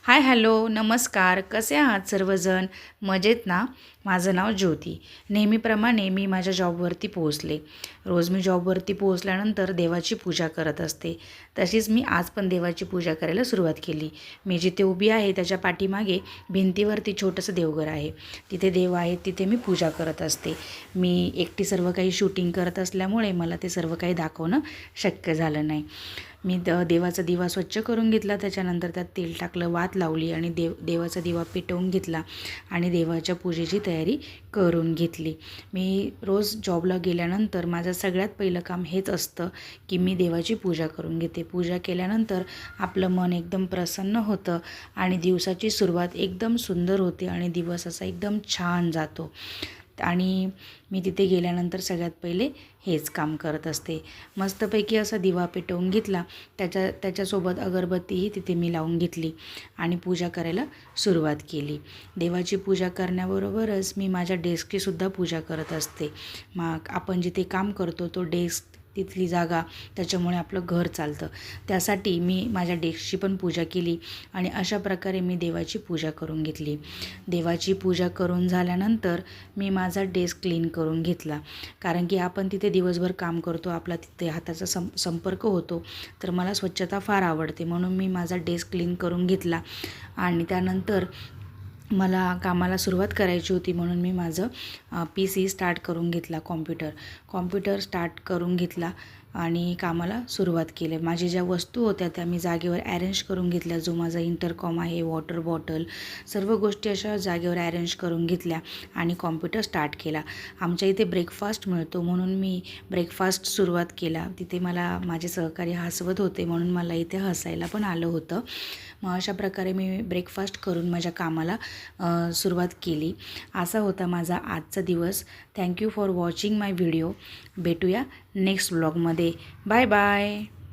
Hi hello नमस्कार. कसे आहात सर्वजण? मजेत ना? माझं नाव ज्योती. नेहमीप्रमाणे मी माझ्या जॉबवरती पोहोचले. रोज मी जॉबवरती पोहोचल्यानंतर देवाची पूजा करत असते. तशीच मी आज पण देवाची पूजा करायला सुरुवात केली. मी जिथे उभी आहे त्याच्या पाठीमागे भिंतीवरती छोटंसं देवघर आहे. तिथे देव आहेत, तिथे मी पूजा करत असते. मी एकटी सर्व काही शूटिंग करत असल्यामुळे मला ते सर्व काही दाखवणं शक्य झालं नाही. मी देवाचा दिवा स्वच्छ करून घेतला. त्याच्यानंतर त्यात तेल टाकलं, वात लावली आणि देवाचा दिवा पेटवून घेतला आणि देवाच्या पूजेची तयारी करून घेतली. मी रोज जॉबला गेल्यानंतर माझं सगळ्यात पहिलं काम हेच असतं की मी देवाची पूजा करून घेते. पूजा केल्यानंतर आपलं मन एकदम प्रसन्न होतं आणि दिवसाची सुरुवात एकदम सुंदर होते आणि दिवस असा एकदम छान जातो. आणि मी तिथे गेल्यानंतर सगळ्यात पहिले हेच काम करत असते. मस्तपैकी असा दिवा पेटवून घेतला. त्याच्यासोबत अगरबत्तीही तिथे मी लावून घेतली आणि पूजा करायला सुरुवात केली. देवाची पूजा करण्याबरोबरच मी माझ्या डेस्कचीसुद्धा पूजा करत असते. मग आपण जिथे काम करतो तो डेस्क, तिथली जागा, त्याच्यामुळे आपलं घर चालतं. त्यासाठी मी माझ्या डेस्कची पण पूजा केली आणि अशा प्रकारे मी देवाची पूजा करून घेतली. देवाची पूजा करून झाल्यानंतर मी माझा डेस्क क्लीन करून घेतला. कारण की आपण तिथे दिवसभर काम करतो, आपला तिथे हाताचा संपर्क होतो. तर मला स्वच्छता फार आवडते, म्हणून मी माझा डेस्क क्लीन करून घेतला आणि त्यानंतर मला कामाला सुरुवात करायची होती, म्हणून मी माझं PC स्टार्ट करून घेतला. कॉम्प्युटर स्टार्ट करून घेतला आणि कामाला सुरुवात केली. माझ्या ज्या वस्तू होत्या त्या मी जागेवर ॲरेंज करून घेतल्या. जो माझा इंटरकॉम आहे, वॉटर बॉटल, सर्व गोष्टी अशा जागेवर ॲरेंज करून घेतल्या आणि कॉम्प्युटर स्टार्ट केला. आमच्या इथे ब्रेकफास्ट मिळतो, म्हणून मी ब्रेकफास्ट सुरुवात केला. तिथे मला माझे सहकारी हसवत होते, म्हणून मला इथे हसायला पण आलं होतं. मग अशा प्रकारे मी ब्रेकफास्ट करून माझ्या कामाला सुरुवात केली. असा होता माझा आजचा दिवस. Thank you for watching my video. भेटूया नेक्स्ट व्लॉगमध्ये. Bye bye.